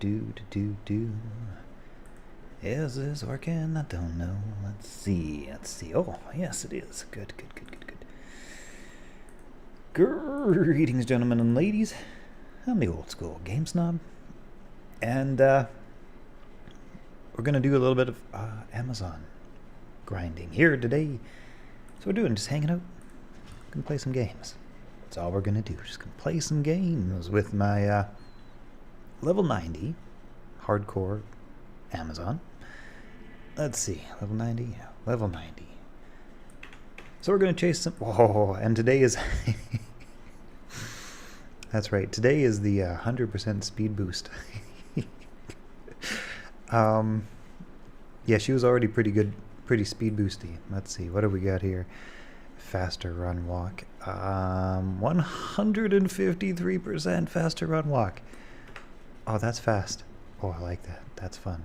Is this working? I don't know. Let's see. Oh, yes, it is. Good. Greetings, gentlemen and ladies. I'm the old school game snob. And we're going to do a little bit of Amazon grinding here today. So we're doing just hanging out. Gonna play some games. That's all we're going to do. Just going to play some games with my level 90 hardcore Amazon. Let's see. Level 90? Yeah, level 90. So we're going to chase some... Oh, and today is... That's right. Today is the 100% speed boost. Yeah, she was already pretty good, pretty speed boosty. Let's see. What do we got here? Faster run walk. 153% faster run walk. Oh, that's fast. Oh, I like that. That's fun.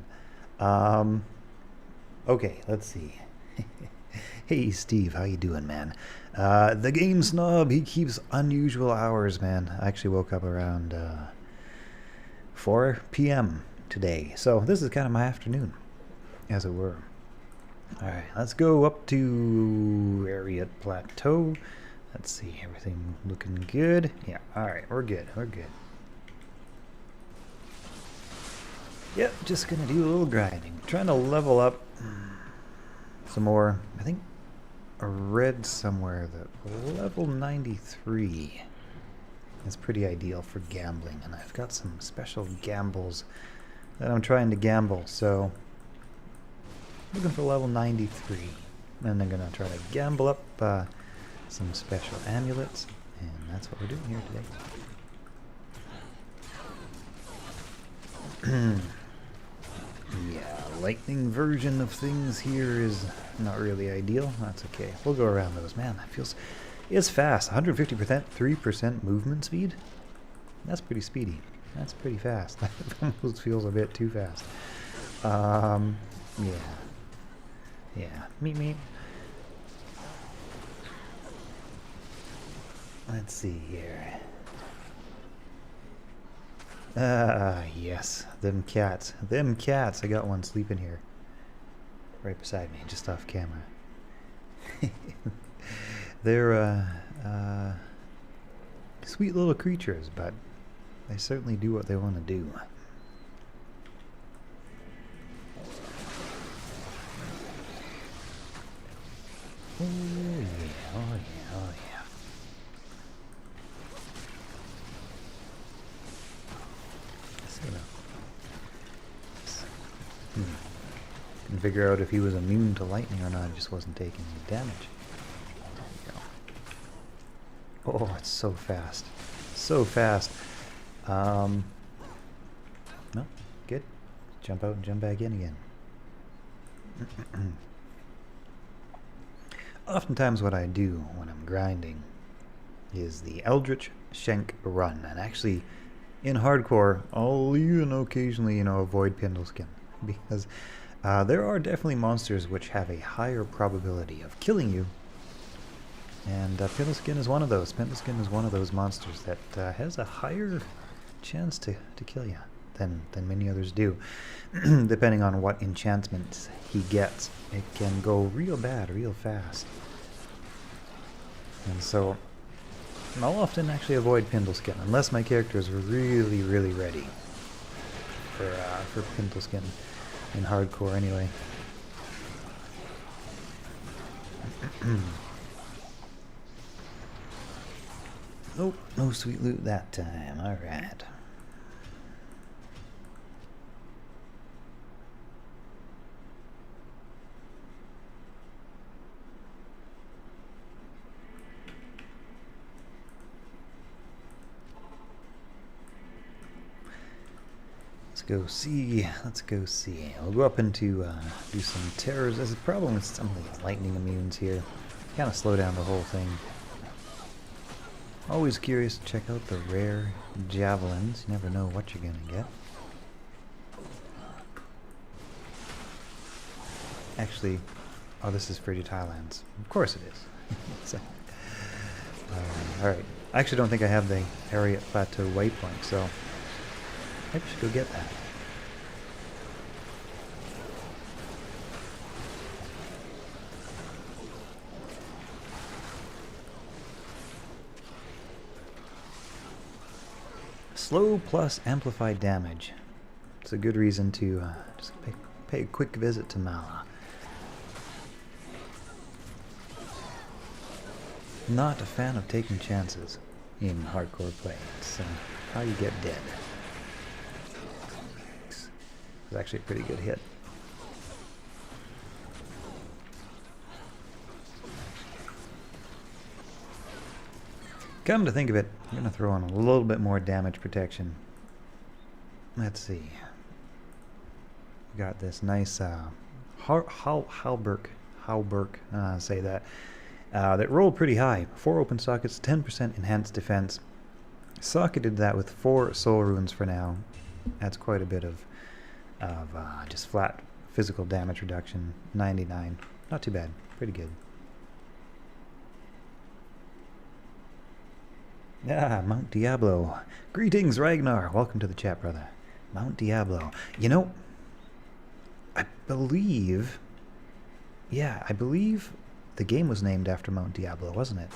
Okay, let's see. Hey, Steve, how you doing, man? The game snob, he keeps unusual hours, man. I actually woke up around 4 p.m. today, so this is kind of my afternoon, as it were. Alright, let's go up to Area Plateau. Let's see, everything looking good? Yeah, alright, we're good. Yep, just gonna do a little grinding. Trying to level up some more. I think I read somewhere that level 93 is pretty ideal for gambling, and I've got some special gambles that I'm trying to gamble, so looking for level 93, and I'm gonna try to gamble up some special amulets, and that's what we're doing here today. Yeah, lightning version of things here is not really ideal. That's okay. We'll go around those. Man, that feels... It's fast. 150%, 3% movement speed? That's pretty speedy. That's pretty fast. That almost feels a bit too fast. Yeah. Meep. Let's see here. Yes. Them cats. I got one sleeping here. Right beside me, just off camera. They're, sweet little creatures, but they certainly do what they want to do. Oh yeah. Can figure out if he was immune to lightning or not. He just wasn't taking any damage. There we go. Oh, it's so fast. So fast. No, good. Jump out and jump back in again. Oftentimes what I do when I'm grinding is the Eldritch Shank run. And actually, in hardcore, I'll even occasionally, avoid Pindleskin. Because there are definitely monsters which have a higher probability of killing you. And Pindleskin is one of those. Pindleskin is one of those monsters that has a higher chance to kill you than many others do. Depending on what enchantments he gets, it can go real bad, real fast. And so I'll often actually avoid Pindleskin, unless my character is really, really ready for Pindleskin in hardcore anyway. Nope, no sweet loot that time. Alright. Let's go see. I'll go up into do some terrors. There's a problem with some of these lightning immunes here. Kind of slow down the whole thing. Always curious to check out the rare javelins. You never know what you're gonna get. Actually, oh, this is Frigid Highlands. Of course it is. Alright. I actually don't think I have the Area Plateau waypoint, so maybe I should go get that. Slow plus amplified damage. It's a good reason to just pay a quick visit to Mala. Not a fan of taking chances in hardcore play. It's how you get dead. It's actually a pretty good hit. Come to think of it, I'm going to throw on a little bit more damage protection. Let's see. We got this nice Halberg, say that. That rolled pretty high. 4 open sockets, 10% enhanced defense. Socketed that with 4 soul runes for now. That's quite a bit of just flat physical damage reduction. 99. Not too bad. Pretty good. Ah, Mount Diablo. Greetings, Ragnar. Welcome to the chat, brother. Mount Diablo. You know, I believe the game was named after Mount Diablo, wasn't it?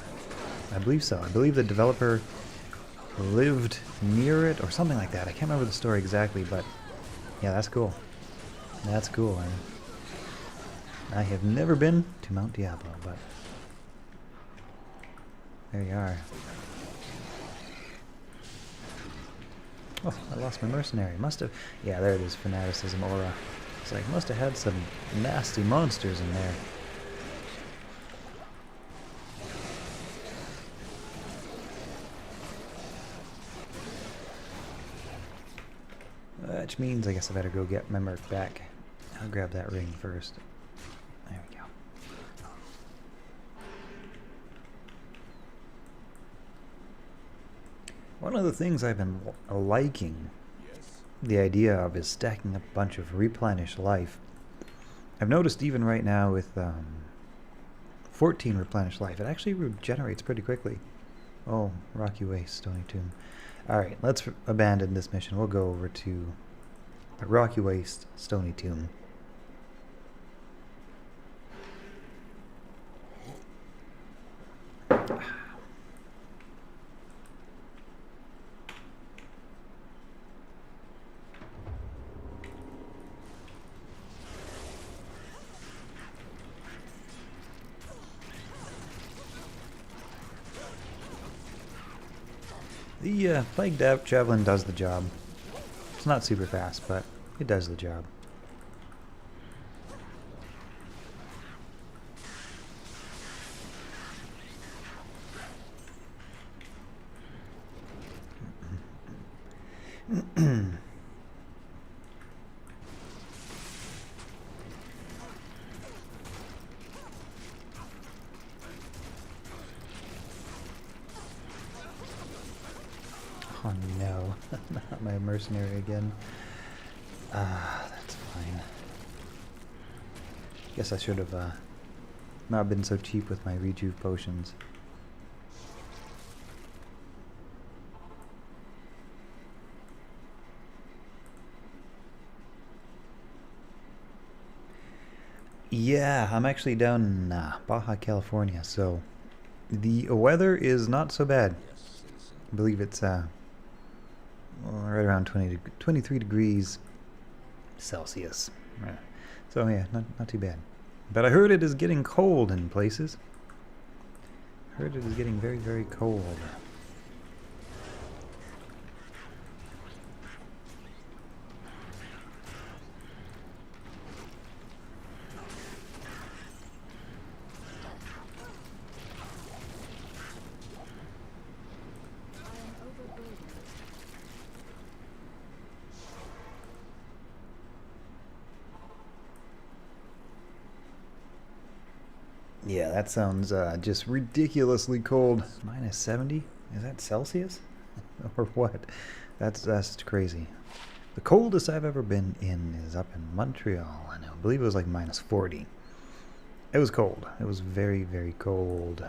I believe so. I believe the developer lived near it or something like that. I can't remember the story exactly, but yeah, that's cool. That's cool. I have never been to Mount Diablo, but there you are. Oh, I lost my mercenary. Must have... Yeah, there it is, Fanaticism Aura. It's like, must have had some nasty monsters in there. Which means I guess I better go get my merc back. I'll grab that ring first. There we go. One of the things I've been liking the idea of is stacking up a bunch of replenish life. I've noticed even right now with 14 replenish life, it actually regenerates pretty quickly. Oh, Rocky Waste, Stony Tomb. Alright, let's abandon this mission. We'll go over to the Rocky Waste, Stony Tomb. The Plague Javelin does the job. It's not super fast, but it does the job. Oh no, not my mercenary again. That's fine. Guess I should have not been so cheap with my rejuve potions. Yeah, I'm actually down in Baja California, so the weather is not so bad. I believe it's right around 23 degrees Celsius. So yeah, not too bad. But I heard it is getting cold in places. Heard it is getting very, very cold. Yeah, that sounds just ridiculously cold. Minus 70? Is that Celsius? Or what? That's crazy. The coldest I've ever been in is up in Montreal, and I believe it was like minus 40. It was cold. It was very, very cold.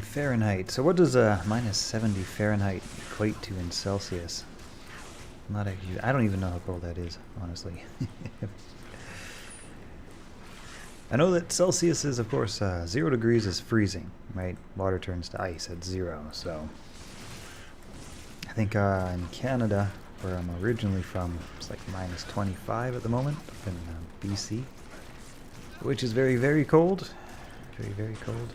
Fahrenheit. So what does minus 70 Fahrenheit equate to in Celsius? Not actually. I don't even know how cold that is, honestly. I know that Celsius is, of course, 0 degrees is freezing, right? Water turns to ice at 0, so... I think in Canada, where I'm originally from, it's like minus 25 at the moment, up in BC. Which is very, very cold. Very, very cold.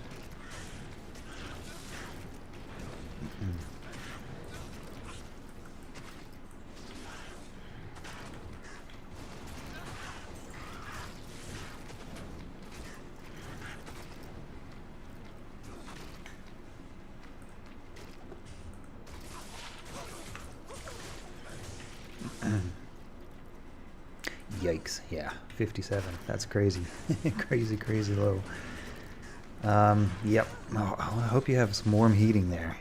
Yikes, yeah, 57. That's crazy. Crazy, crazy low. Yep. Oh, I hope you have some warm heating there.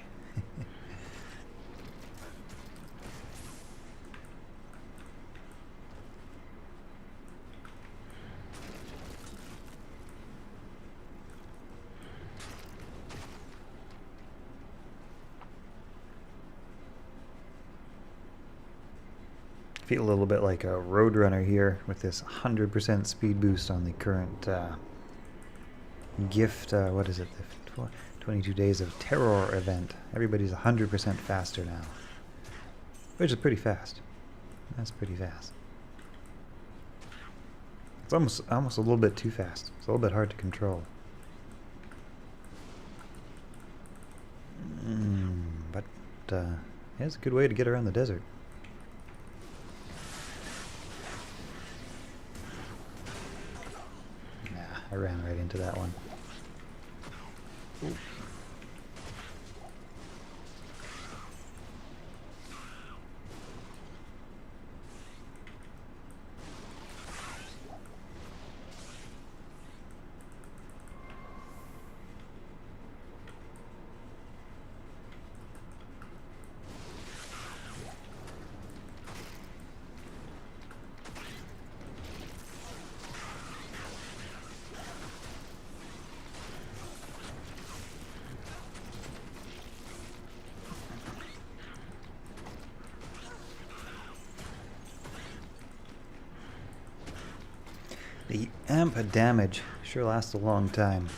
Feel a little bit like a roadrunner here with this 100% speed boost on the current gift, what is it, the 22 Days of Terror event. Everybody's 100% faster now, which is pretty fast. That's pretty fast. It's almost a little bit too fast. It's a little bit hard to control. But it's a good way to get around the desert. I ran right into that one. Ooh. The amp damage sure lasts a long time.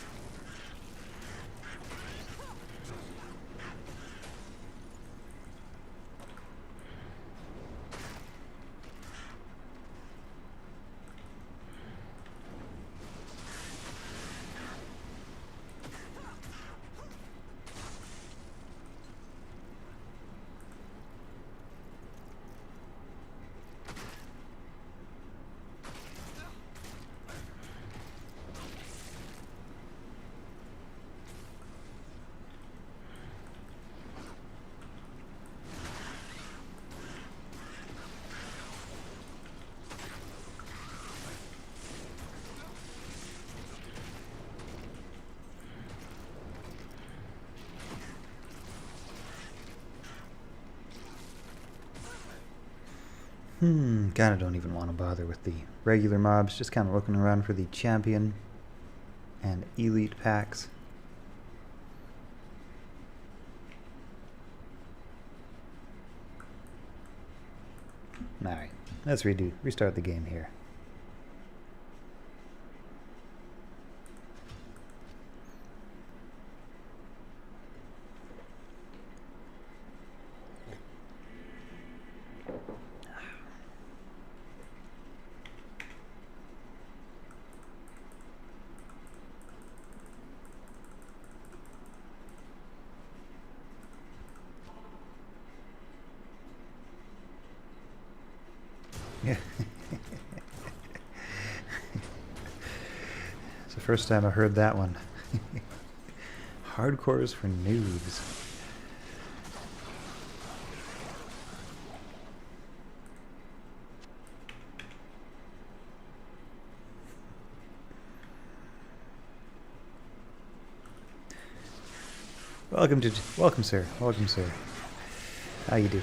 Kinda don't even want to bother with the regular mobs, just kind of looking around for the champion and elite packs. Alright, let's restart the game here. Yeah. It's the first time I heard that one. Hardcore is for noobs. Welcome, sir. Welcome, sir. How you do?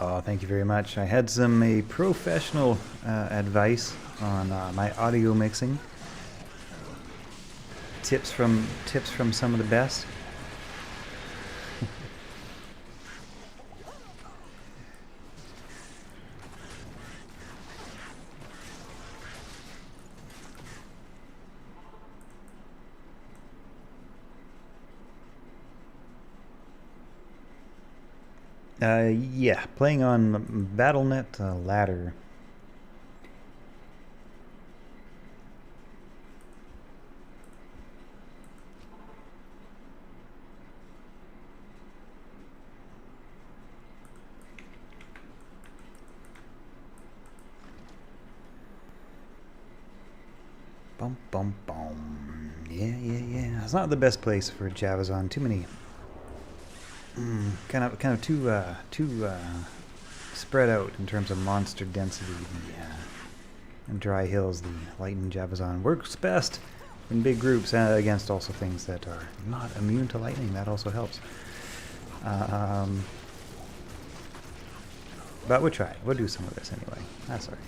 Oh, thank you very much. I had a professional advice on my audio mixing. Tips from some of the best. Yeah, playing on BattleNet ladder. Bum bum bum. Yeah. It's not the best place for Javazon. Too many. Kind of too spread out in terms of monster density. And dry hills. The lightning Javazon works best in big groups against also things that are not immune to lightning. That also helps. But we'll try. We'll do some of this anyway. That's alright.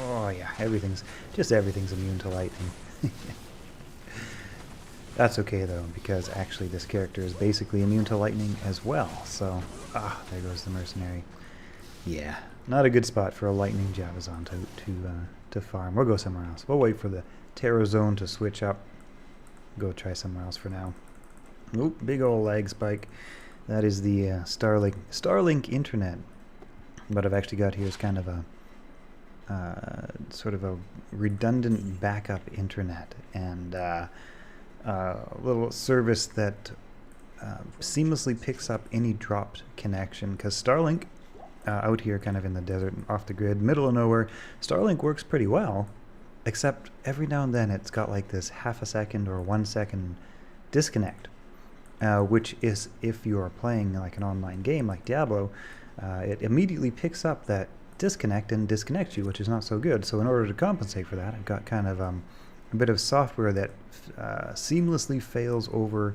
Oh yeah, everything's immune to lightning. That's okay though, because actually this character is basically immune to lightning as well. So, there goes the mercenary. Yeah, not a good spot for a lightning Javazon to farm. We'll go somewhere else. We'll wait for the Terror Zone to switch up. Go try somewhere else for now. Oop, big old lag spike. That is the Starlink internet. What I've actually got here is kind of a sort of a redundant backup internet and a little service that seamlessly picks up any dropped connection, because Starlink out here kind of in the desert off the grid, middle of nowhere, Starlink works pretty well, except every now and then it's got like this half a second or 1 second disconnect, which is if you are playing like an online game like Diablo, it immediately picks up that disconnect and disconnects you, which is not so good. So in order to compensate for that, I've got kind of a bit of software that seamlessly fails over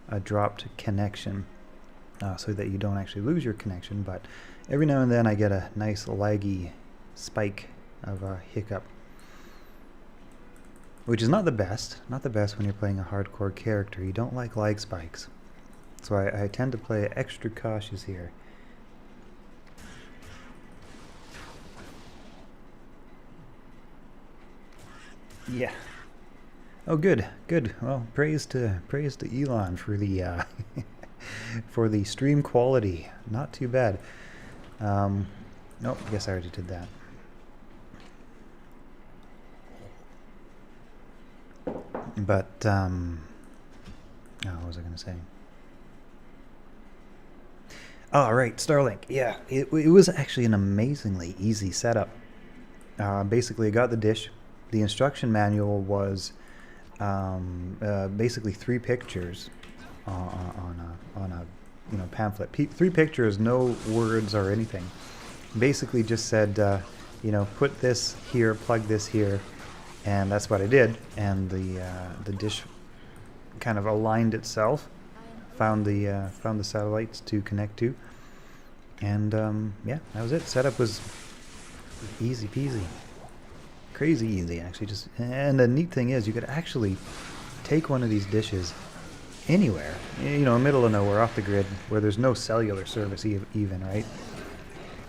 a dropped connection, so that you don't actually lose your connection, but every now and then I get a nice laggy spike of a hiccup, which is not the best when you're playing a hardcore character. You don't like lag spikes, so I tend to play extra cautious here. Yeah. Oh, good. Well, praise to Elon for the for the stream quality. Not too bad. Nope, I guess I already did that. But what was I going to say? Oh, right, Starlink. Yeah, it was actually an amazingly easy setup. Basically, I got the dish. The instruction manual was basically 3 pictures on a pamphlet. 3 pictures, no words or anything. Basically, just said put this here, plug this here, and that's what I did. And the dish kind of aligned itself, found the satellites to connect to, and yeah, that was it. Setup was easy peasy. Crazy easy, actually. And the neat thing is, you could actually take one of these dishes anywhere, middle of nowhere, off the grid, where there's no cellular service even, right?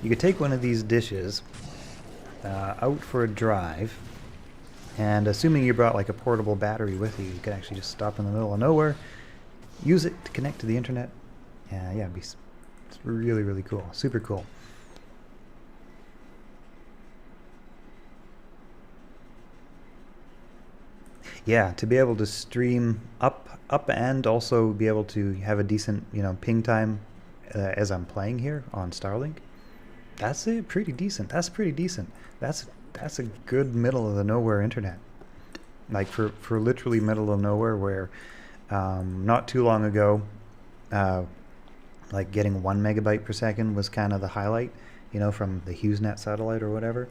You could take one of these dishes out for a drive, and assuming you brought like a portable battery with you, you could actually just stop in the middle of nowhere, use it to connect to the internet. Yeah, it's really, really cool. Super cool. Yeah, to be able to stream up and also be able to have a decent, ping time as I'm playing here on Starlink. That's pretty decent. That's pretty decent. That's a good middle of the nowhere internet. Like for literally middle of nowhere, where not too long ago, like getting 1 megabyte per second was kind of the highlight, from the HughesNet satellite or whatever.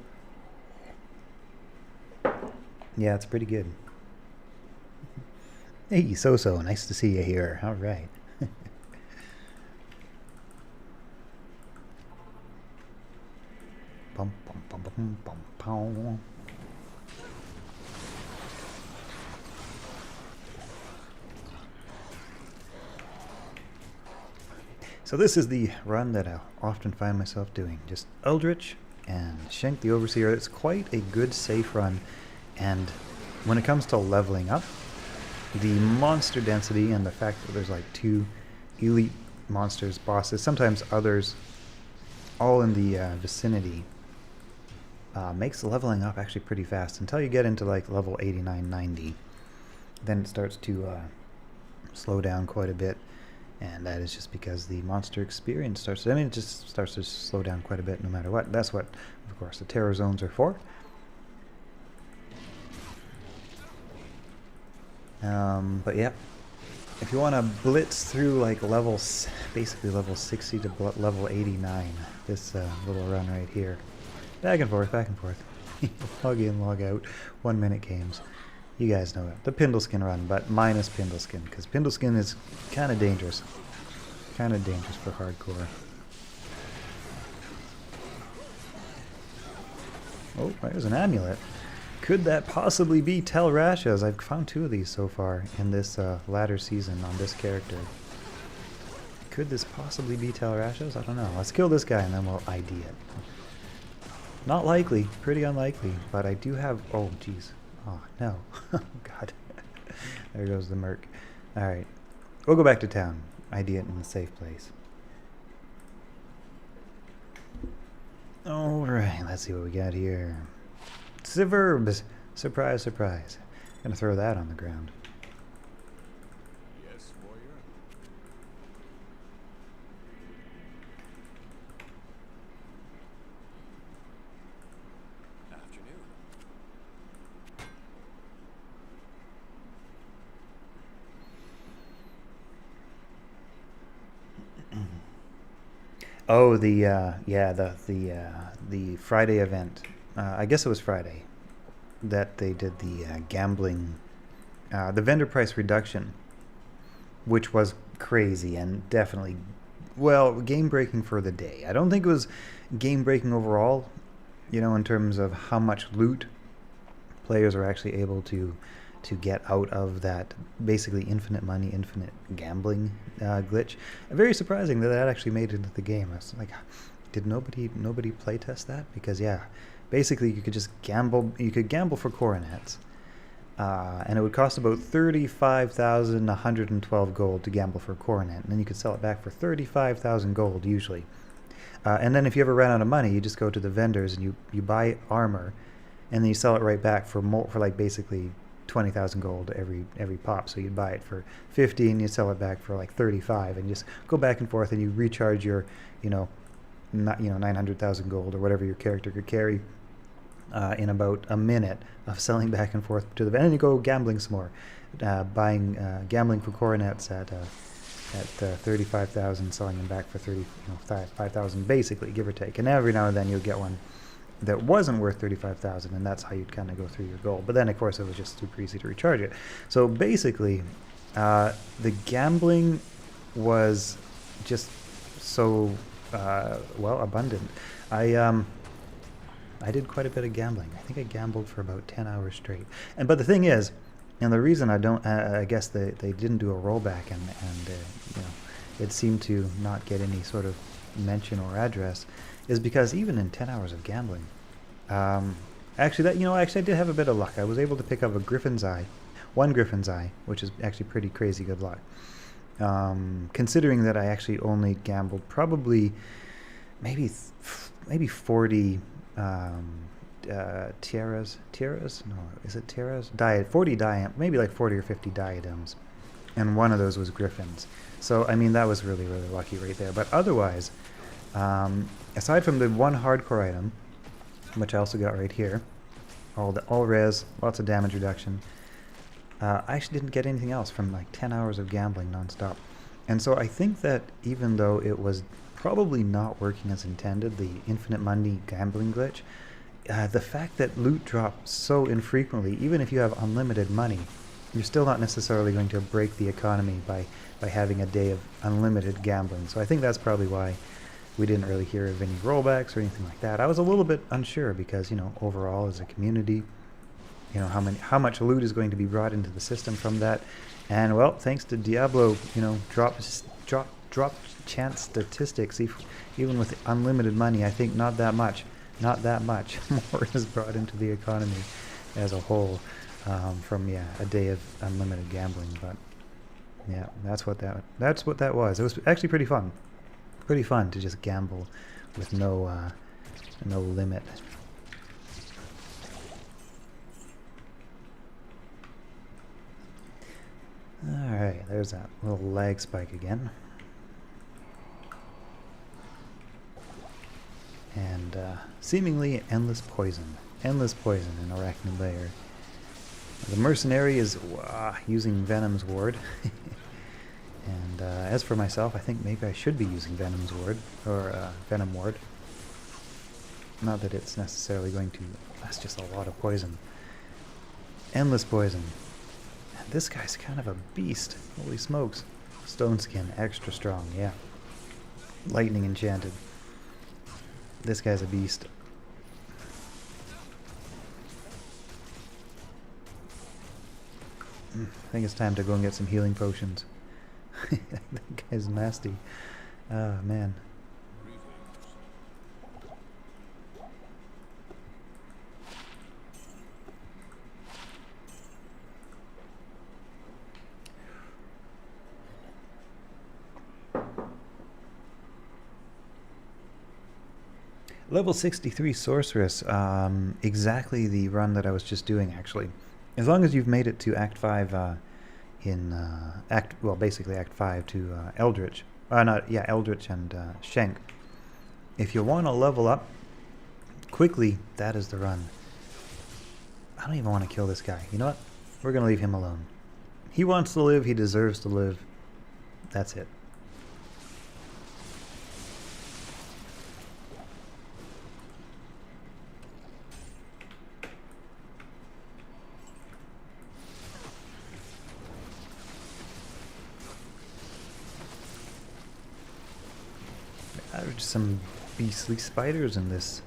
Yeah, it's pretty good. Hey, So-So, nice to see you here. All right. Bum, bum, bum, bum, bum, bum. So this is the run that I often find myself doing. Just Eldritch and Shank the Overseer. It's quite a good safe run, and when it comes to leveling up, the monster density and the fact that there's like 2 elite monsters, bosses, sometimes others, all in the vicinity, makes the leveling up actually pretty fast until you get into like level 89, 90. Then it starts to slow down quite a bit, and that is just because the monster experience starts. I mean, it just starts to slow down quite a bit no matter what. That's what, of course, the terror zones are for. But yeah, if you want to blitz through like basically level 60 to level 89, this little run right here, back and forth, log in, log out, 1 minute games. You guys know it. The Pindleskin run, but minus Pindleskin, because Pindleskin is kind of dangerous. Kind of dangerous for hardcore. Oh, there's an amulet. Could that possibly be Telrashas? I've found 2 of these so far in this latter season on this character. Could this possibly be Telrashas? I don't know. Let's kill this guy and then we'll ID it. Not likely. Pretty unlikely. But I do have... Oh, jeez. Oh, no. Oh, God. There goes the merc. Alright. We'll go back to town. ID it in a safe place. Alright, let's see what we got here. Siverbs! Surprise, surprise. Gonna throw that on the ground. Yes, warrior. Afternoon. Oh, the Friday event. I guess it was Friday that they did the gambling, the vendor price reduction, which was crazy and definitely, well, game breaking for the day. I don't think it was game breaking overall, you know, in terms of how much loot players are actually able to get out of that basically infinite money, infinite gambling glitch. Very surprising that that actually made it into the game. I was like, did nobody playtest that? Because yeah, basically you could just gamble. You could gamble for coronets, and it would cost about 35,112 gold to gamble for a coronet, and then you could sell it back for 35,000 gold usually. And then if you ever ran out of money, you just go to the vendors and you buy armor, and then you sell it right back for more, for like basically 20,000 gold every pop. So you'd buy it for 50 and you sell it back for like 35, and you just go back and forth and you recharge your 900,000 gold or whatever your character could carry in about a minute of selling back and forth to the vendor. And you go gambling some more, gambling for coronets at 35,000, selling them back for 5,000 basically, give or take. And every now and then you'll get one that wasn't worth 35,000, and that's how you'd kind of go through your goal. But then, of course, it was just super easy to recharge it. So basically, the gambling was just so abundant. I did quite a bit of gambling. I think I gambled for about 10 hours straight. But the thing is, and the reason I don't, I guess they didn't do a rollback, and it seemed to not get any sort of mention or address, is because even in 10 hours of gambling, actually I did have a bit of luck. I was able to pick up one Griffin's Eye, which is actually pretty crazy good luck. Considering that I actually only gambled probably maybe 40 tiaras? No, is it tiaras? 40 maybe like 40 or 50 diadems, and one of those was Griffin's. So I mean, that was really, really lucky right there. But otherwise, aside from the one hardcore item, which I also got right here, all res, lots of damage reduction, I actually didn't get anything else from like 10 hours of gambling nonstop. And so I think that even though it was probably not working as intended, the infinite money gambling glitch, the fact that loot drops so infrequently, even if you have unlimited money, you're still not necessarily going to break the economy by having a day of unlimited gambling. So I think that's probably why we didn't really hear of any rollbacks or anything like that. I was a little bit unsure because, you know, overall as a community, you know, how much loot is going to be brought into the system from that. And well, thanks to Diablo, you know, drop chance statistics, even with unlimited money, I think not that much more is brought into the economy as a whole from a day of unlimited gambling. But yeah, that's what that was. It was actually pretty fun to just gamble with no limit. Alright, there's that little lag spike again. And seemingly endless poison in Arachnid Lair. The mercenary is using Venom's ward. And as for myself, I think maybe I should be using Venom's ward, or Venom ward. Not that it's necessarily going to... That's just a lot of poison. Endless poison. And this guy's kind of a beast. Holy smokes. Stone Skin, extra strong, yeah. Lightning enchanted. This guy's a beast. I think it's time to go and get some healing potions. That guy's nasty. Ah, man. Level 63 Sorceress, exactly the run that I was just doing, actually. As long as you've made it to Act 5 basically Act 5 to Eldritch. Eldritch and Shank. If you want to level up quickly, that is the run. I don't even want to kill this guy. You know what? We're going to leave him alone. He wants to live, he deserves to live. That's it. There's some beastly spiders in this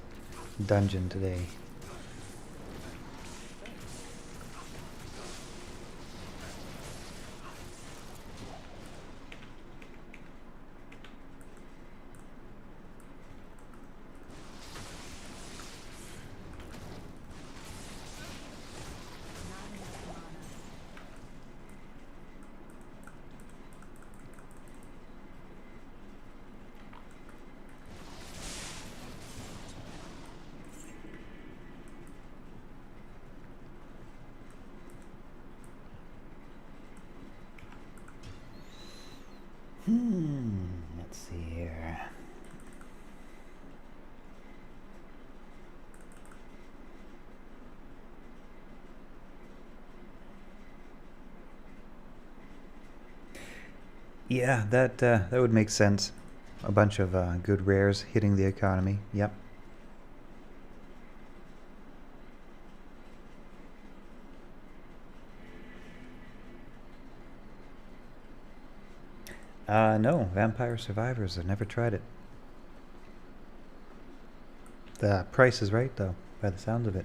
dungeon today. Let's see here. Yeah, that would make sense. A bunch of good rares hitting the economy. Yep. No, Vampire Survivors. I've never tried it. The price is right, though, by the sounds of it.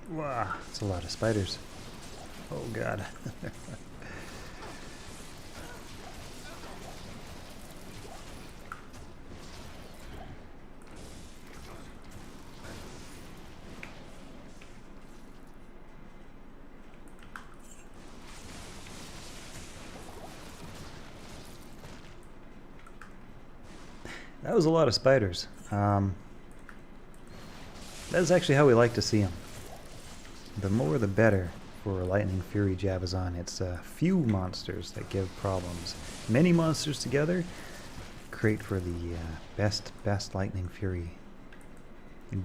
Wow, that's a lot of spiders. Oh god. That was a lot of spiders. That's actually how we like to see them. The more the better for Lightning Fury Javazon. It's few monsters that give problems. Many monsters together create for the best Lightning Fury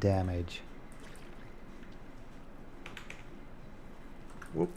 damage. Whoop.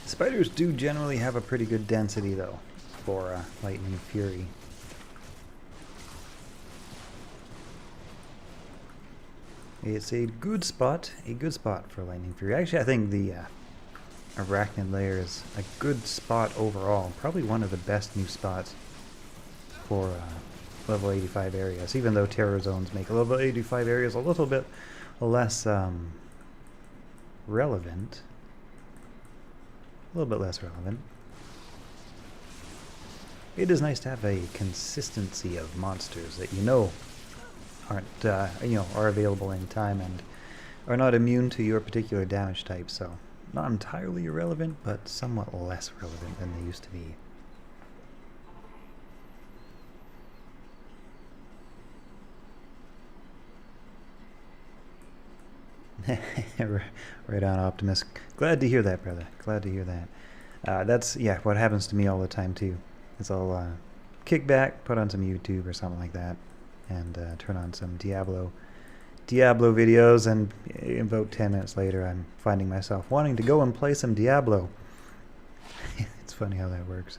Spiders do generally have a pretty good density, though, for Lightning Fury. It's a good spot for Lightning Fury. Actually, I think the Arachnid layer is a good spot overall. Probably one of the best new spots for level 85 areas, even though Terror Zones make level 85 areas a little bit less relevant. A little bit less relevant. It is nice to have a consistency of monsters that you know aren't, are available anytime and are not immune to your particular damage type. So, not entirely irrelevant, but somewhat less relevant than they used to be. Right on, Optimus. Glad to hear that, brother. Glad to hear that. That's, yeah, what happens to me all the time, too. Is I'll kick back, put on some YouTube or something like that, and turn on some Diablo videos, and about 10 minutes later, I'm finding myself wanting to go and play some Diablo. It's funny how that works.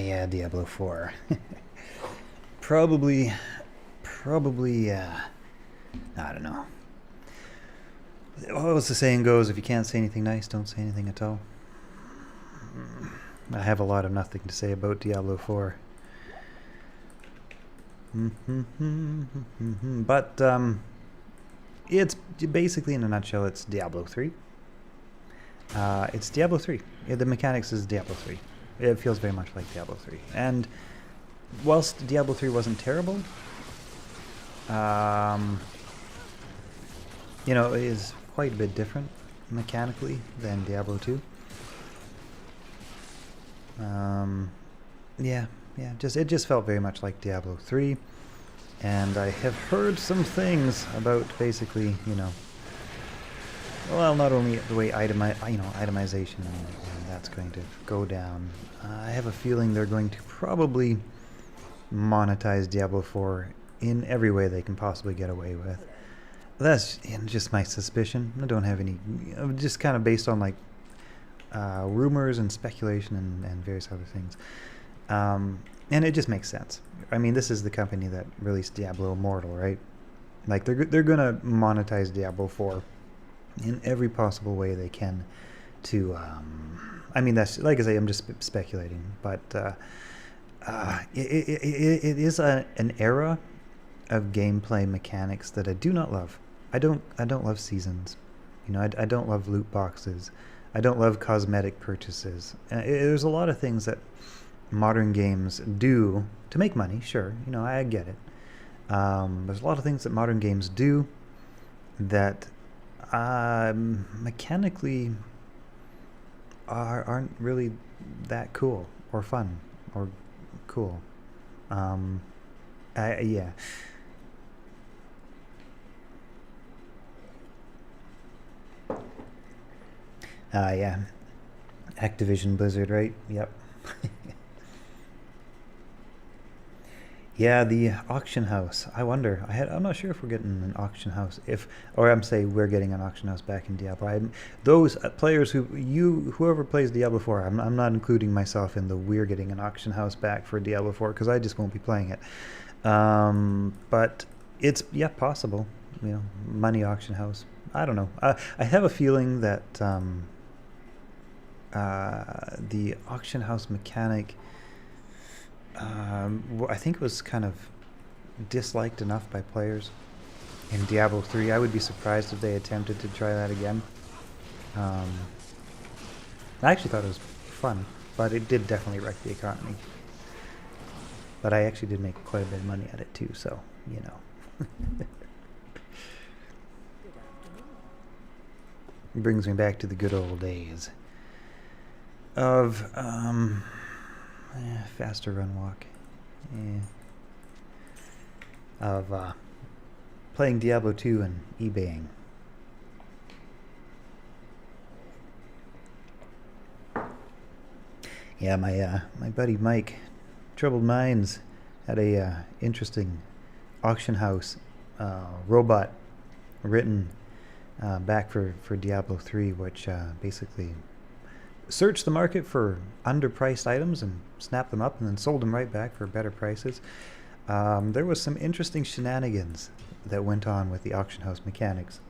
Yeah, Diablo 4. Probably, I don't know. As the saying goes, if you can't say anything nice, don't say anything at all. I have a lot of nothing to say about Diablo 4. But, it's basically, in a nutshell, it's Diablo 3. It's Diablo 3. The mechanics is Diablo 3. It feels very much like Diablo 3. And whilst Diablo 3 wasn't terrible, it is quite a bit different mechanically than Diablo 2. Yeah, yeah. It just felt very much like Diablo 3, and I have heard some things about basically, well, not only the way itemization and that's going to go down. I have a feeling they're going to probably monetize Diablo 4 in every way they can possibly get away with. That's just my suspicion. I don't have any, just kind of based on like rumors and speculation and various other things. And it just makes sense. I mean, this is the company that released Diablo Immortal, right? Like they're gonna monetize Diablo 4 in every possible way they can to. I mean, that's like I say, I'm just speculating, but it is an era of gameplay mechanics that I do not love. I don't love seasons. I don't love loot boxes. I don't love cosmetic purchases. There's a lot of things that modern games do to make money. Sure, I get it. There's a lot of things that modern games do that mechanically aren't really that cool or fun or cool. Yeah. Yeah. Activision Blizzard, right? Yep. Yeah, the auction house. I wonder. I'm not sure if we're getting an auction house. Or I'm saying we're getting an auction house back in Diablo. Those players whoever plays Diablo 4, I'm not including myself in the we're getting an auction house back for Diablo 4 because I just won't be playing it. But it's possible. Money auction house. I don't know. I have a feeling that the auction house mechanic. I think it was kind of disliked enough by players in Diablo 3. I would be surprised if they attempted to try that again. I actually thought it was fun, but it did definitely wreck the economy. But I actually did make quite a bit of money at it too, so, It brings me back to the good old days of faster run walk. Of playing Diablo 2 and eBaying. Yeah, my buddy Mike, Troubled Minds, had a interesting auction house robot written back for Diablo 3, which basically searched the market for underpriced items and snapped them up and then sold them right back for better prices. There was some interesting shenanigans that went on with the auction house mechanics.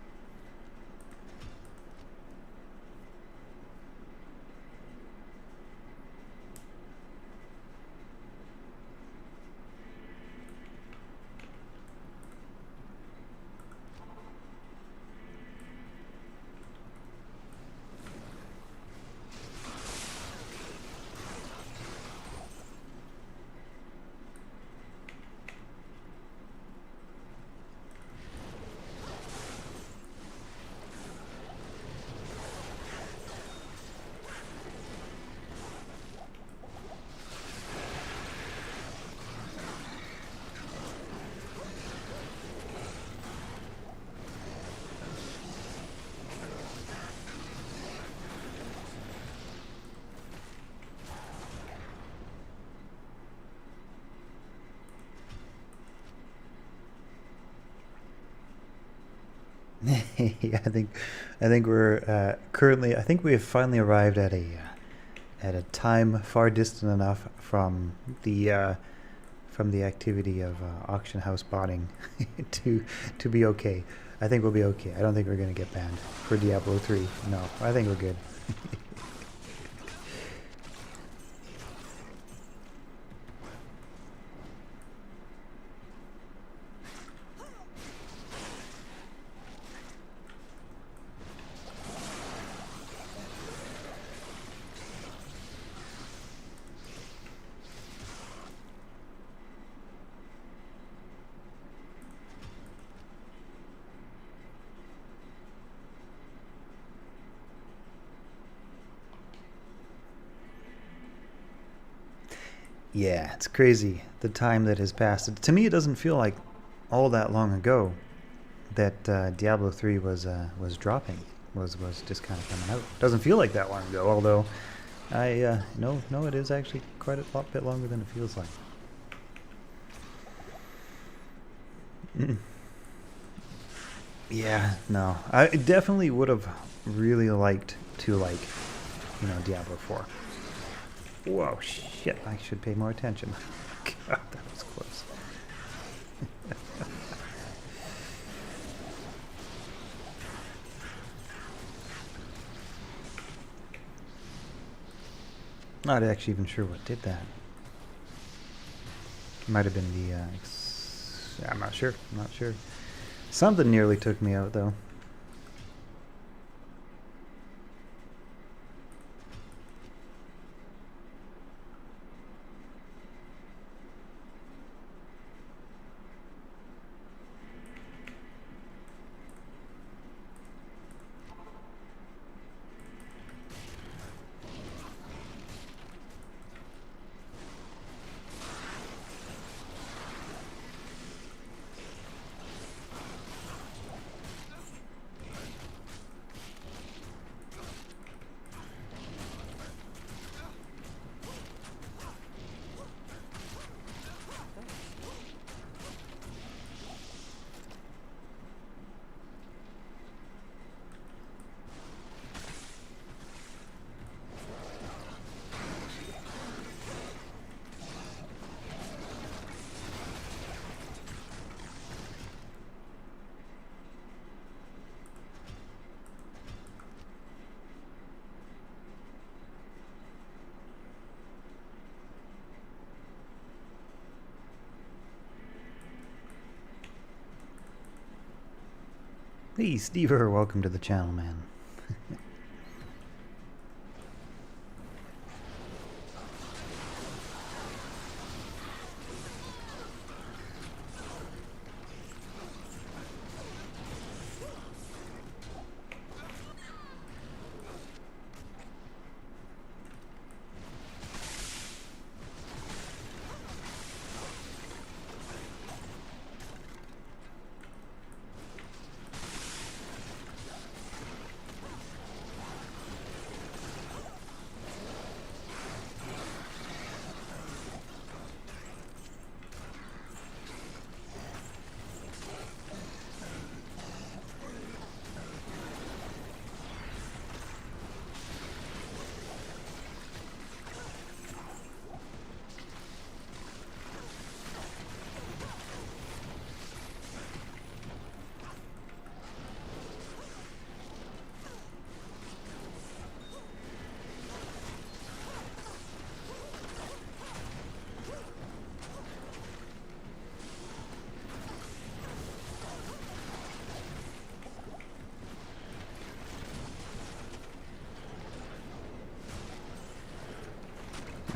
Yeah, I think we're currently. I think we have finally arrived at a time far distant enough from the activity of auction house botting to be okay. I think we'll be okay. I don't think we're gonna get banned for Diablo 3. No, I think we're good. Yeah, it's crazy the time that has passed. To me, it doesn't feel like all that long ago that Diablo 3 was dropping, was just kind of coming out. Doesn't feel like that long ago, although I no, it is actually quite a lot bit longer than it feels like. Yeah, no, I definitely would have really liked to Diablo 4. Whoa, shit! I should pay more attention. God, that was close. Not actually even sure what did that. Might have been the. I'm not sure. I'm not sure. Something nearly took me out though. Hey, Stever, welcome to the channel, man.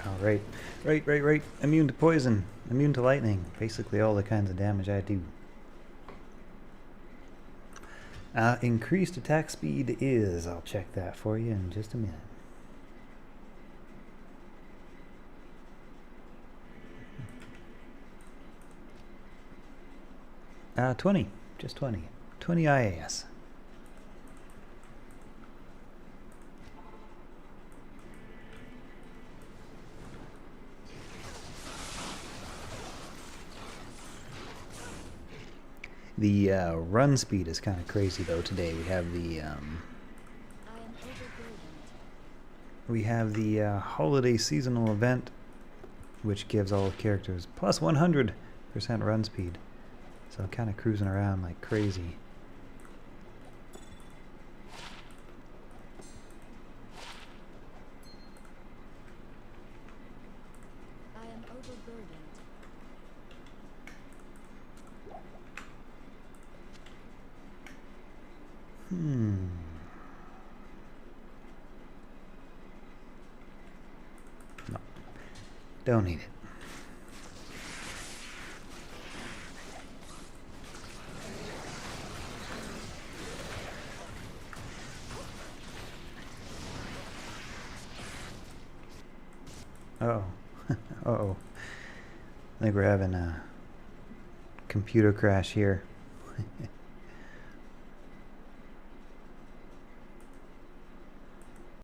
Oh, right. Immune to poison, immune to lightning. Basically all the kinds of damage I do. Increased attack speed is, I'll check that for you in just a minute. Uh, 20, just 20. 20 IAS. The run speed is kind of crazy though today. We have the holiday seasonal event, which gives all characters plus 100% run speed. So I'm kind of cruising around like crazy. I am overburdened. No, don't need it. Oh. Uh-oh. I think we're having a computer crash here.